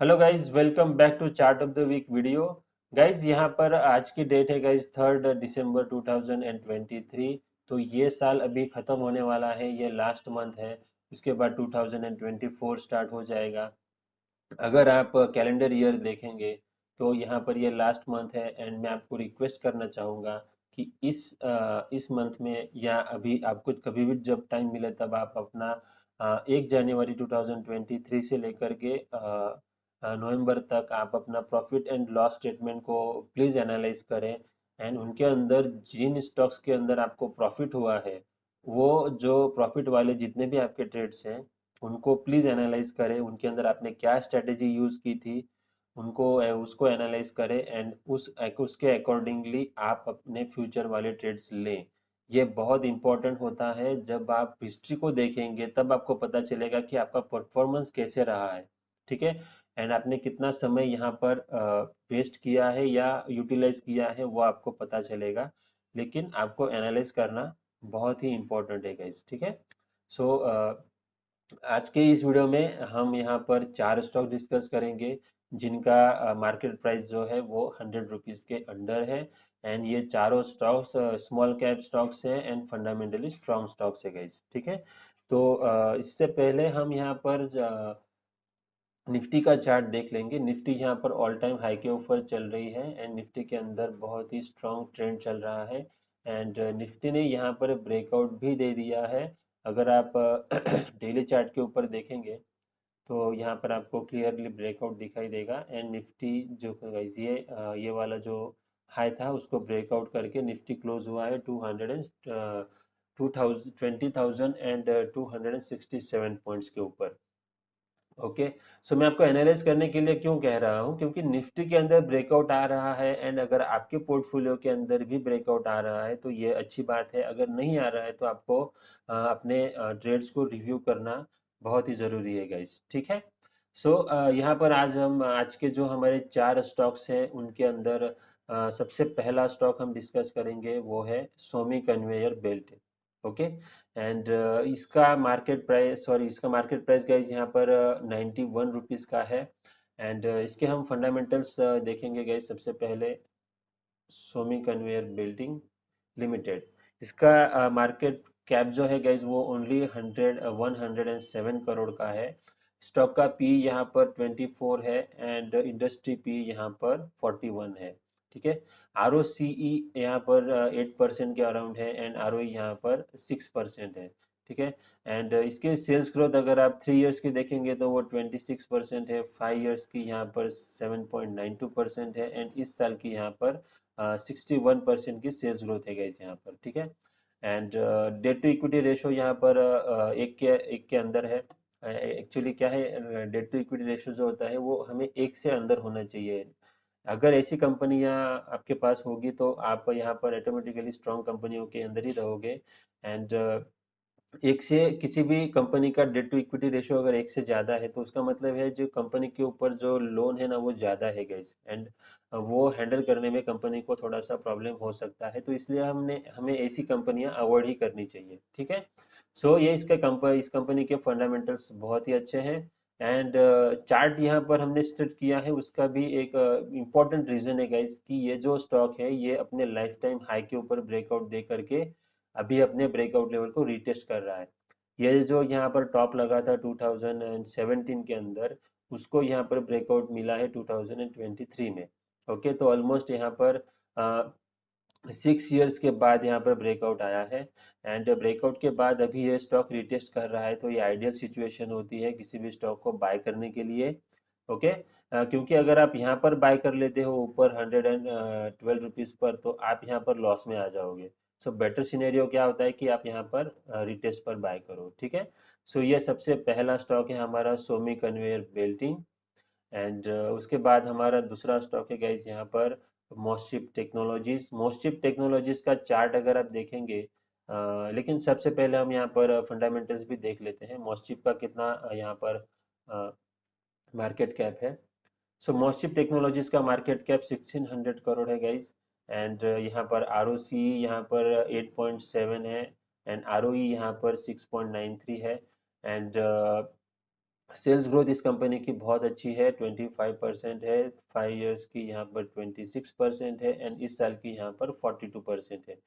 Hello guys, welcome back to chart of the week video. Guys यहाँ पर आज की डेट है गाइज 3 दिसंबर 2023। तो ये साल अभी खत्म होने वाला है, ये लास्ट मंथ है। उसके बाद 2024 स्टार्ट हो जाएगा। अगर आप कैलेंडर ईयर देखेंगे तो यहाँ पर ये लास्ट मंथ है एंड मैं आपको रिक्वेस्ट करना चाहूँगा कि इस मंथ में या अभी आपको कभी भी जब टाइम मिले तब आप अपना 1 जनवरी 2023 से लेकर के नवंबर तक आप अपना प्रॉफिट एंड लॉस स्टेटमेंट को प्लीज एनालाइज करें। एंड उनके अंदर जिन स्टॉक्स के अंदर आपको प्रॉफिट हुआ है, वो जो प्रॉफिट वाले जितने भी आपके ट्रेड्स हैं उनको प्लीज एनालाइज करें। उनके अंदर आपने क्या स्ट्रेटेजी यूज की थी, उसको एनालाइज करें एंड उसके अकॉर्डिंगली आप अपने फ्यूचर वाले ट्रेड्स लें। ये बहुत इंपॉर्टेंट होता है। जब आप हिस्ट्री को देखेंगे तब आपको पता चलेगा कि आपका परफॉर्मेंस कैसे रहा है। ठीक है। एंड आपने कितना समय यहाँ पर वेस्ट किया है या यूटिलाइज किया है वो आपको पता चलेगा। लेकिन आपको एनालाइज करना बहुत ही इंपॉर्टेंट है गाइस। ठीक है। सो आज के इस वीडियो में हम यहाँ पर चार स्टॉक डिस्कस करेंगे जिनका मार्केट प्राइस जो है वो 100 रुपीज के अंडर है। एंड ये चारों स्टॉक्स स्मॉल कैप स्टॉक्स हैं एंड फंडामेंटली स्ट्रॉन्ग स्टॉक्स है गाइस। ठीक है। तो इससे पहले हम यहाँ पर निफ्टी का चार्ट देख लेंगे। निफ्टी यहाँ पर ऑल टाइम हाई के ऊपर चल रही है एंड निफ्टी के अंदर बहुत ही स्ट्रॉन्ग ट्रेंड चल रहा है। एंड निफ्टी ने यहाँ पर ब्रेकआउट भी दे दिया है। अगर आप डेली चार्ट के ऊपर देखेंगे तो यहाँ पर आपको क्लियरली ब्रेकआउट दिखाई देगा। एंड निफ्टी जो गाइस ये वाला जो हाई था उसको ब्रेकआउट करके निफ्टी क्लोज हुआ है 200 2067 पॉइंट्स के ऊपर। ओके। सो मैं आपको एनालाइज करने के लिए क्यों कह रहा हूँ, क्योंकि निफ्टी के अंदर ब्रेकआउट आ रहा है एंड अगर आपके पोर्टफोलियो के अंदर भी ब्रेकआउट आ रहा है तो ये अच्छी बात है। अगर नहीं आ रहा है तो आपको अपने ट्रेड्स को रिव्यू करना बहुत ही जरूरी है गाइस। ठीक है। सो यहाँ पर आज के जो हमारे चार स्टॉक्स हैं उनके अंदर सबसे पहला स्टॉक हम डिस्कस करेंगे वो है Somi conveyor belt. Okay. And इसका मार्केट प्राइस गाइज यहाँ पर 91 रुपीज का है। एंड इसके हम फंडामेंटल्स देखेंगे गाइज। सबसे पहले सोमी कन्वेयर बिल्डिंग लिमिटेड, इसका मार्केट कैप जो है गाइज वो ओनली 107 करोड़ का है। स्टॉक का पी यहाँ पर 24 है एंड इंडस्ट्री पी यहाँ पर 41 है। ठीक है। आर ओ सी ई यहाँ पर 8% के अराउंड है एंड आर ओ यहाँ पर 6% है। ठीक है। एंड इसके सेल्स ग्रोथ अगर आप 3 इयर्स की देखेंगे तो वो 26% है, 5 इयर्स की यहाँ पर 7.92% है एंड इस साल की यहाँ पर 61% की सेल्स ग्रोथ है गाइस यहाँ पर। ठीक है। And debt to equity ratio यहाँ पर एक के अंदर है। एक्चुअली क्या है, डेट टू इक्विटी रेशो जो होता है वो हमें एक से अंदर होना चाहिए। अगर ऐसी कंपनियां आपके पास होगी तो आप यहाँ पर ऑटोमेटिकली स्ट्रॉन्ग कंपनियों के अंदर ही रहोगे। एंड एक से किसी भी कंपनी का डेट टू इक्विटी रेशियो अगर एक से ज्यादा है तो उसका मतलब है जो कंपनी के ऊपर जो लोन है ना वो ज्यादा है गाइस। एंड वो हैंडल करने में कंपनी को थोड़ा सा प्रॉब्लम हो सकता है, तो इसलिए हमें ऐसी कंपनियां अवॉइड ही करनी चाहिए। ठीक है। सो ये इस कंपनी के फंडामेंटल्स बहुत ही अच्छे हैं। एंड चार्ट यहाँ पर हमने सेट किया है उसका भी एक इम्पोर्टेंट रीजन है गाइस कि ये जो स्टॉक है ये अपने लाइफ टाइम हाई के ऊपर ब्रेकआउट दे करके अभी अपने ब्रेकआउट लेवल को रीटेस्ट कर रहा है। ये जो यहाँ पर टॉप लगा था 2017 के अंदर, उसको यहाँ पर ब्रेकआउट मिला है 2023 में। ओके। तो ऑलमोस्ट यहाँ पर 6 इयर्स के बाद यहाँ पर ब्रेकआउट आया है। एंड ब्रेकआउट के बाद अभी ये स्टॉक रिटेस्ट कर रहा है तो ये आइडियल सिचुएशन होती है किसी भी स्टॉक को बाय करने के लिए। ओके। क्योंकि अगर आप यहाँ पर बाय कर लेते हो ऊपर 112 रुपीज पर तो आप यहाँ पर लॉस में आ जाओगे। सो बेटर सिनेरियो क्या होता है कि आप यहाँ पर रिटेस्ट पर बाय करो। ठीक है। सो ये सबसे पहला स्टॉक है हमारा सोमी कन्वेयर बेल्टिंग। एंड उसके बाद हमारा दूसरा स्टॉक है गाइस यहाँ पर मोस्टशिप टेक्नोलॉजीज। मोस्टशिप टेक्नोलॉजीज का चार्ट अगर आप देखेंगे, लेकिन सबसे पहले हम यहाँ पर फंडामेंटल्स भी देख लेते हैं मोस्टशिप का कितना यहाँ पर मार्केट कैप है। सो मोस्टशिप टेक्नोलॉजीज का मार्केट कैप 1600 करोड़ है गाइस। एंड यहाँ पर आर ओ सी यहाँ पर 8.7 है एंड आर ओ ई यहाँ पर 6.93 है। एंड सेल्स ग्रोथ इस कंपनी की बहुत अच्छी है, 25% है। 5 इयर्स की यहाँ पर 26% है एंड इस साल की यहाँ पर 42% है।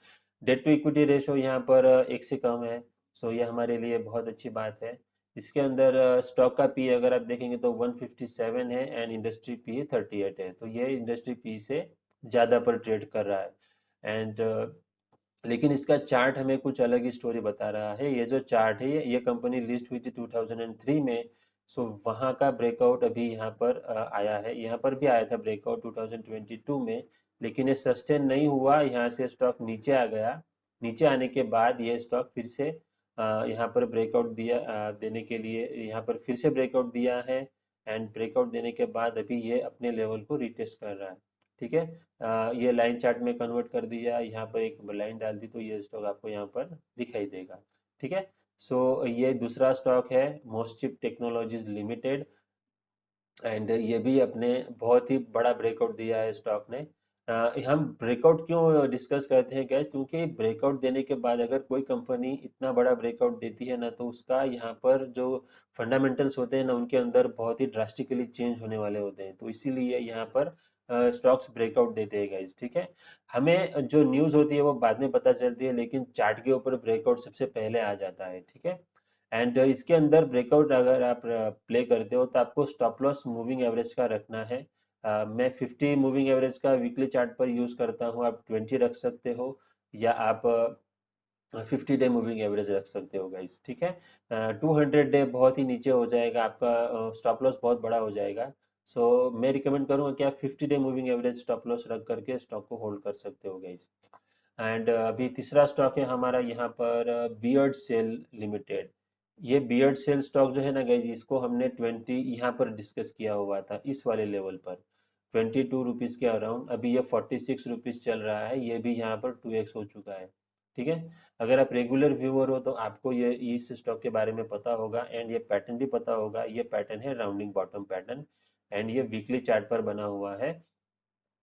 डेट टू इक्विटी रेशो यहाँ पर 1 से कम है। सो ये हमारे लिए बहुत अच्छी बात है। इसके अंदर स्टॉक का पी अगर आप देखेंगे तो 157 है एंड इंडस्ट्री पी 38 है, तो ये इंडस्ट्री पी से ज़्यादा पर ट्रेड कर रहा है। एंड लेकिन इसका चार्ट हमें कुछ अलग ही स्टोरी बता रहा है। ये जो चार्ट है ये कंपनी लिस्ट हुई थी 2003 में। सो वहाँ का ब्रेकआउट अभी यहाँ पर आया है, यहाँ पर भी आया था ब्रेकआउट 2022 में, लेकिन ये सस्टेन नहीं हुआ, यहाँ से स्टॉक नीचे आ गया। नीचे आने के बाद ये स्टॉक फिर से यहाँ पर ब्रेकआउट दिया, देने के लिए यहाँ पर फिर से ब्रेकआउट दिया है। एंड ब्रेकआउट देने के बाद अभी ये अपने लेवल को रिटेस्ट कर रहा है। ठीक है, ये लाइन चार्ट में कन्वर्ट कर दिया, यहाँ पर एक लाइन डाल दी तो ये स्टॉक आपको यहाँ पर दिखाई देगा। ठीक है, सो ये दूसरा स्टॉक है मोस्टचिप टेक्नोलॉजीज लिमिटेड। एंड ये भी अपने बहुत ही बड़ा ब्रेकआउट दिया है स्टॉक ने। हम ब्रेकआउट क्यों डिस्कस करते हैं गैस, क्योंकि ब्रेकआउट देने के बाद अगर कोई कंपनी इतना बड़ा ब्रेकआउट देती है ना, तो उसका यहाँ पर जो फंडामेंटल्स होते हैं ना, उनके अंदर बहुत ही ड्रास्टिकली चेंज होने वाले होते हैं, तो इसीलिए यहाँ पर स्टॉक्स ब्रेकआउट देते हैं गाइस। ठीक है, हमें जो न्यूज़ होती है वो बाद में पता चलती है, लेकिन चार्ट के ऊपर ब्रेकआउट सबसे पहले आ जाता है। ठीक है, एंड इसके अंदर ब्रेकआउट अगर आप प्ले करते हो तो आपको स्टॉप लॉस मूविंग एवरेज का रखना है। मैं 50 मूविंग एवरेज का वीकली चार्ट पर यूज करता हूँ, आप 20 रख सकते हो, या आप 50 डे मूविंग एवरेज रख सकते हो गाइस। ठीक है, 200 डे बहुत ही नीचे हो जाएगा आपका, स्टॉप लॉस बहुत बड़ा हो जाएगा। सो मैं रिकमेंड करूंगा कि आप 50 day moving average stop loss रख करके स्टॉक को होल्ड कर सकते हो गाइस। एंड अभी तीसरा स्टॉक है हमारा यहाँ पर बियर्ड सेल लिमिटेड। ये बियर्ड सेल स्टॉक जो है ना गाइज, इसको हमने 20 यहाँ पर डिस्कस किया हुआ था, इस वाले लेवल पर 22 रुपीज़ के अराउंड। अभी ये 46 रुपीज़ चल रहा है, ये भी यहाँ पर 2x हो चुका है। ठीक है, अगर आप रेगुलर व्यूअर हो तो आपको ये इस स्टॉक के बारे में पता होगा एंड ये पैटर्न भी पता होगा। ये पैटर्न है राउंडिंग बॉटम पैटर्न एंड ये वीकली चार्ट पर बना हुआ है।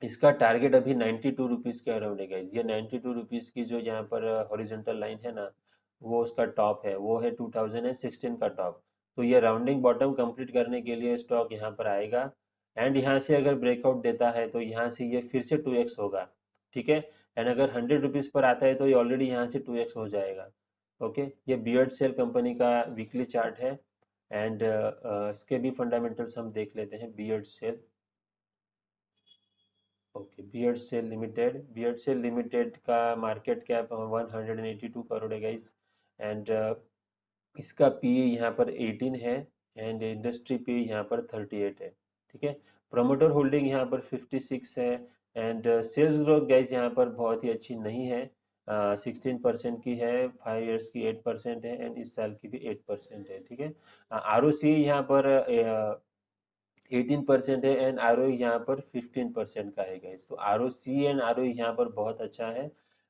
इसका टारगेट अभी 92 रुपीज़ के अराउंड है गाइज। ये 92 रुपीज़ की जो यहाँ पर हॉरिजॉन्टल लाइन है ना, वो उसका टॉप है, वो है 2016 का टॉप। तो ये राउंडिंग बॉटम कंप्लीट करने के लिए स्टॉक यहाँ पर आएगा एंड यहाँ से अगर ब्रेकआउट देता है तो यहाँ से ये फिर से 2x होगा। ठीक है, एंड अगर 100 रुपीज़ पर आता है तो ये ऑलरेडी यहाँ से 2x हो जाएगा। ओके, ये बियर्ड सेल कंपनी का वीकली चार्ट है। एंड इसके भी फंडामेंटल्स हम देख लेते हैं। Beardsell, okay, Beardsell limited का मार्केट कैप 182 करोड़ है गाइस। एंड इसका पी यहाँ पर 18 है एंड इंडस्ट्री पी यहाँ पर 38 है। ठीक है, प्रोमोटर होल्डिंग यहाँ पर 56 है। एंड सेल्स ग्रोथ गाइस यहाँ पर बहुत ही अच्छी नहीं है, 16% की है। 5 इयर्स की 8% है एंड इस साल की भी 8% है। ठीक है, आर ओ सी यहाँ पर 18% है एंड आर यहाँ पर 15% का है गाइस। तो आर एंड आर यहाँ पर बहुत अच्छा है,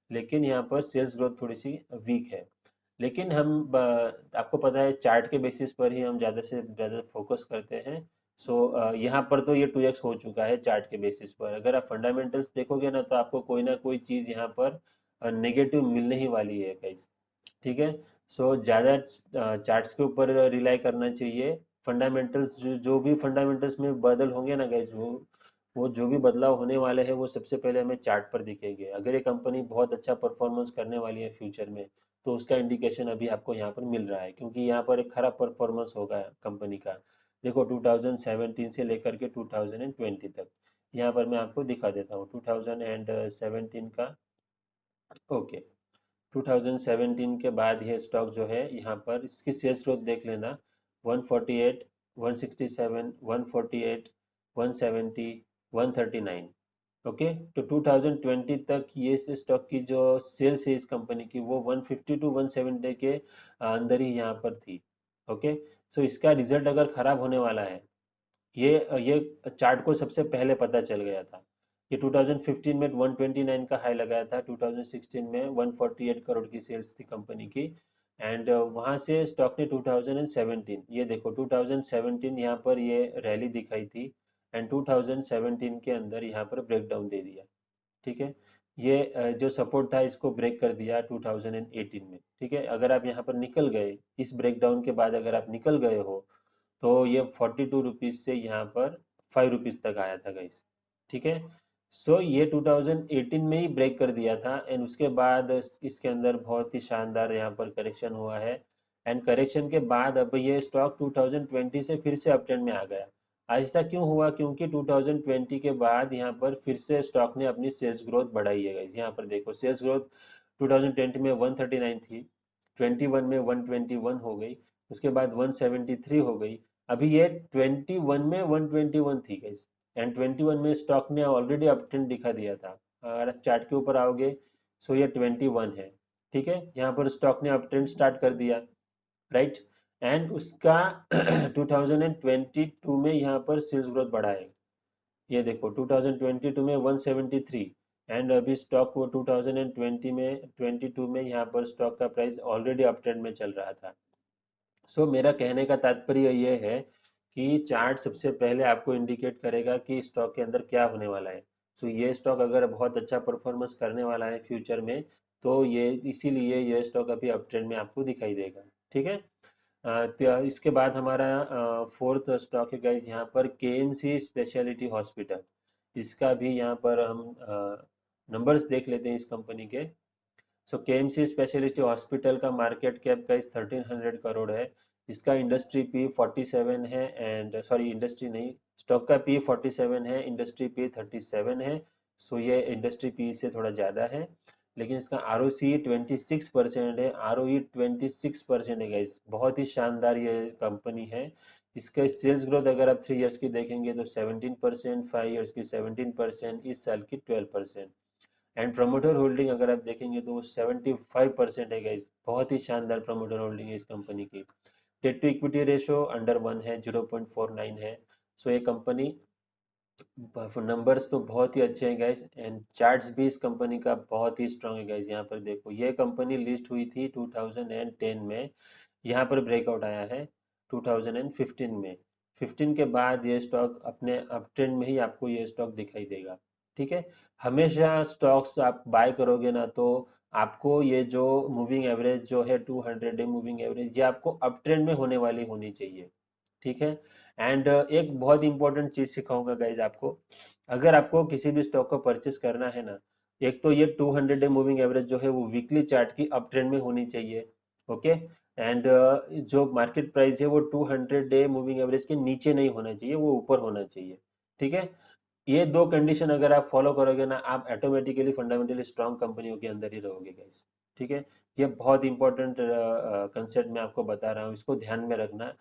लेकिन यहाँ पर सेल्स ग्रोथ थोड़ी सी वीक है। लेकिन हम आपको पता है चार्ट के बेसिस पर ही हम ज़्यादा से ज़्यादा फोकस करते हैं। सो यहाँ पर तो ये 2x हो चुका है चार्ट के बेसिस पर। अगर आप फंडामेंटल्स देखोगे ना, तो आपको कोई ना कोई चीज़ यहाँ पर नेगेटिव मिलने ही वाली है गाइस। ठीक है, सो ज़्यादा चार्ट्स के ऊपर रिलाई करना चाहिए। फंडामेंटल्स जो भी फंडामेंटल्स में बदल होंगे ना गाइज, वो जो भी बदलाव होने वाले हैं वो सबसे पहले हमें चार्ट पर दिखेंगे। अगर ये कंपनी बहुत अच्छा परफॉर्मेंस करने वाली है फ्यूचर में, तो उसका इंडिकेशन अभी आपको यहाँ पर मिल रहा है, क्योंकि यहाँ पर एक खराब परफॉर्मेंस होगा कंपनी का। देखो 2017 से लेकर के 2020 तक, यहाँ पर मैं आपको दिखा देता हूँ 2017 का। ओके, 2017 के बाद ये स्टॉक जो है यहाँ पर इसकी सेल्स ग्रोथ देख लेना, 148, 167, 148, 170, 139। ओके, तो 2020 तक ये इस स्टॉक की जो सेल्स है इस कंपनी की, वो 150 टू 170 के अंदर ही यहाँ पर थी। ओके, सो इसका रिजल्ट अगर खराब होने वाला है, ये चार्ट को सबसे पहले पता चल गया था। ये 2015 में 129 का हाई लगाया था, 2016 में 148 करोड़ की सेल्स थी कंपनी की। एंड वहां से स्टॉक ने 2017, ये देखो 2017 यहाँ पर ये रैली दिखाई थी एंड 2017 के अंदर यहाँ पर ब्रेकडाउन दे दिया। ठीक है, ये जो सपोर्ट था इसको ब्रेक कर दिया 2018 में। ठीक है, अगर आप यहाँ पर निकल गए, इस ब्रेकडाउन के बाद अगर आप निकल गए हो, तो ये 42 रुपीज से यहाँ पर 5 रुपीज तक आया था गाइस। ठीक है। सो ये 2018 में ही ब्रेक कर दिया था, एंड उसके बाद इसके अंदर बहुत ही शानदार यहाँ पर करेक्शन हुआ है। एंड करेक्शन के बाद अब ये स्टॉक 2020 से फिर से अपट्रेंड में आ गया। ऐसा क्यों हुआ? क्योंकि 2020 के बाद यहाँ पर फिर से स्टॉक ने अपनी सेल्स ग्रोथ बढ़ाई है गाइस। यहाँ पर देखो सेल्स ग्रोथ 2020 में 139 थी, 21 में 121 हो गई, उसके बाद 173 हो गई, अभी ये 21 में 121 थी गाइस। एंड 21 में स्टॉक ने ऑलरेडी अप ट्रेंड दिखा दिया था। अगर आप चार्ट के ऊपर आओगे सो ये 21 है। ठीक है, यहाँ पर स्टॉक ने अप ट्रेंड स्टार्ट कर दिया, राइट। एंड उसका 2022 में यहाँ पर सेल्स ग्रोथ बढ़ा है। ये देखो 2022 में 173, एंड अभी स्टॉक को 2020 में 22 में यहाँ पर स्टॉक का प्राइस ऑलरेडी अप ट्रेंड में चल रहा था। सो मेरा कहने का तात्पर्य ये है कि चार्ट सबसे पहले आपको इंडिकेट करेगा कि स्टॉक के अंदर क्या होने वाला है। सो ये स्टॉक अगर बहुत अच्छा परफॉर्मेंस करने वाला है फ्यूचर में, तो ये इसीलिए ये स्टॉक अभी अप ट्रेंड में आपको दिखाई देगा। ठीक है। तो इसके बाद हमारा फोर्थ स्टॉक है गाइस यहाँ पर केएमसी स्पेशलिटी हॉस्पिटल। इसका भी यहाँ पर हम नंबर्स देख लेते हैं इस कंपनी के। सो केएमसी स्पेशलिटी हॉस्पिटल का मार्केट कैप का 1300 करोड़ है। इसका इंडस्ट्री पी 47 है, एंड सॉरी इंडस्ट्री नहीं, स्टॉक का पी 47 है, इंडस्ट्री पी 37 है। सो ये इंडस्ट्री पी से थोड़ा ज़्यादा है, लेकिन इसका आर ओ सी 26% है, आर ओ ई 26% है गाइस। बहुत ही शानदार ये कंपनी है। इसका सेल्स ग्रोथ अगर आप 3 इयर्स की देखेंगे तो 17%, 5 इयर्स की 17%, इस साल की 12%। एंड प्रमोटर होल्डिंग अगर आप देखेंगे तो वो 75% है गाइस। बहुत ही शानदार प्रमोटर होल्डिंग है इस कंपनी की। Debt to equity ratio under 1 है, 0.49 है। सो ये कंपनी, नंबर्स तो बहुत ही अच्छे हैं गाइस, एंड चार्ट्स भी इस कंपनी का बहुत ही स्ट्रांग है गाइस। यहाँ पर देखो ये कंपनी लिस्ट हुई थी 2010 में, यहाँ पर ब्रेकआउट आया है 2015 में। 15 के बाद ये स्टॉक अपने अप ट्रेंड में ही आपको ये स्टॉक दिखाई देगा। ठीक है। हमेशा स्टॉक्स आप बाय करोगे ना, तो आपको ये जो मूविंग एवरेज जो है 200 डे मूविंग एवरेज, ये आपको अप ट्रेंड में होने वाली होनी चाहिए। ठीक है। एंड एक बहुत इंपॉर्टेंट चीज सिखाऊंगा गाइज आपको। अगर आपको किसी भी स्टॉक को परचेस करना है ना, एक तो ये 200 डे मूविंग एवरेज जो है वो वीकली चार्ट की अप ट्रेंड में होनी चाहिए। ओके। एंड जो मार्केट प्राइस है वो 200 डे मूविंग एवरेज के नीचे नहीं होना चाहिए, वो ऊपर होना चाहिए। ठीक है। ये दो कंडीशन अगर आप फॉलो करोगे ना, आप ऑटोमेटिकली फंडामेंटली स्ट्रांग कंपनियों के अंदर ही रहोगे गाइस। ठीक है। ये बहुत इंपॉर्टेंट कंसेप्ट मैं आपको बता रहा हूँ, इसको ध्यान में रखना।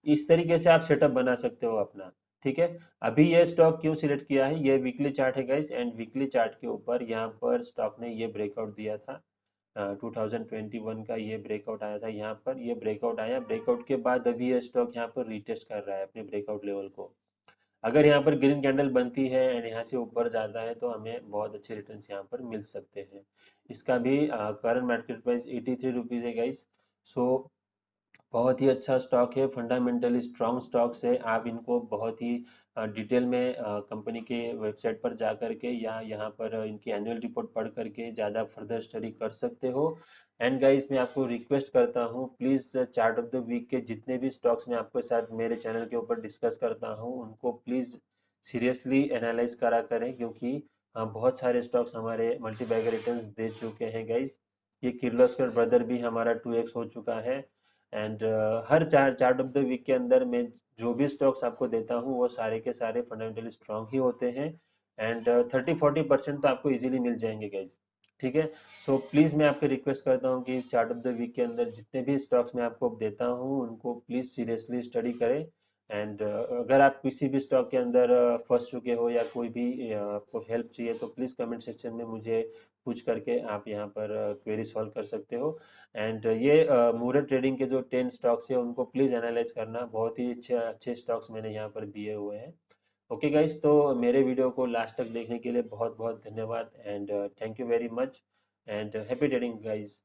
इस तरीके से आप सेटअप बना सकते हो अपना। ठीक है। अभी ये स्टॉक क्यों सिलेक्ट किया है, ये वीकली चार्ट है गाइस, एंड वीकली चार्ट के ऊपर यहाँ पर स्टॉक ने ये ब्रेकआउट दिया था। 2021 का ये ब्रेकआउट आया था, यहाँ पर ये ब्रेकआउट आया, ब्रेकआउट के बाद अभी ये स्टॉक यहाँ पर रिटेस्ट कर रहा है अपने ब्रेकआउट लेवल को। अगर यहाँ पर ग्रीन कैंडल बनती है एंड यहाँ से ऊपर जाता है तो हमें बहुत अच्छे रिटर्न्स यहाँ पर मिल सकते हैं। इसका भी करंट मार्केट प्राइस 83 रुपीज़ है गाइस। सो बहुत ही अच्छा स्टॉक है, फंडामेंटली स्ट्रॉन्ग स्टॉक्स है। आप इनको बहुत ही डिटेल में कंपनी के वेबसाइट पर जा करके या यहाँ पर इनकी एनुअल रिपोर्ट पढ़ करके ज़्यादा फर्दर स्टडी कर सकते हो। एंड गाइस मैं आपको रिक्वेस्ट करता हूँ, please chart of the week के जितने भी स्टॉक्स मैं आपके साथ मेरे चैनल के ऊपर डिस्कस करता हूँ उनको प्लीज़ सीरियसली एनालाइज करा करें, क्योंकि बहुत सारे स्टॉक्स हमारे मल्टीबैगर रिटर्न्स दे चुके हैं गाइस। ये किर्लोस्कर ब्रदर भी हमारा 2x हो चुका है। एंड हर चार्ट ऑफ द वीक के अंदर मैं जो भी स्टॉक्स आपको देता हूँ वो सारे के सारे फंडामेंटली स्ट्रांग ही होते हैं। एंड 30-40% तो आपको इजीली मिल जाएंगे गाइज। ठीक है। सो प्लीज़ मैं आपको रिक्वेस्ट करता हूँ कि चार्ट ऑफ द वीक के अंदर जितने भी स्टॉक्स मैं आपको देता हूँ उनको प्लीज़ सीरियसली स्टडी करें। एंड अगर आप किसी भी स्टॉक के अंदर फंस चुके हो या कोई भी आपको हेल्प चाहिए तो प्लीज़ कमेंट सेक्शन में मुझे पूछ करके आप यहाँ पर क्वेरी सॉल्व कर सकते हो। एंड ये मूरत ट्रेडिंग के जो 10 स्टॉक्स है उनको प्लीज एनालाइज करना, बहुत ही अच्छे अच्छे स्टॉक्स मैंने यहाँ पर दिए हुए हैं। ओके गाइस, तो मेरे वीडियो को लास्ट तक देखने के लिए बहुत बहुत धन्यवाद, and thank you very much, and happy trading guys.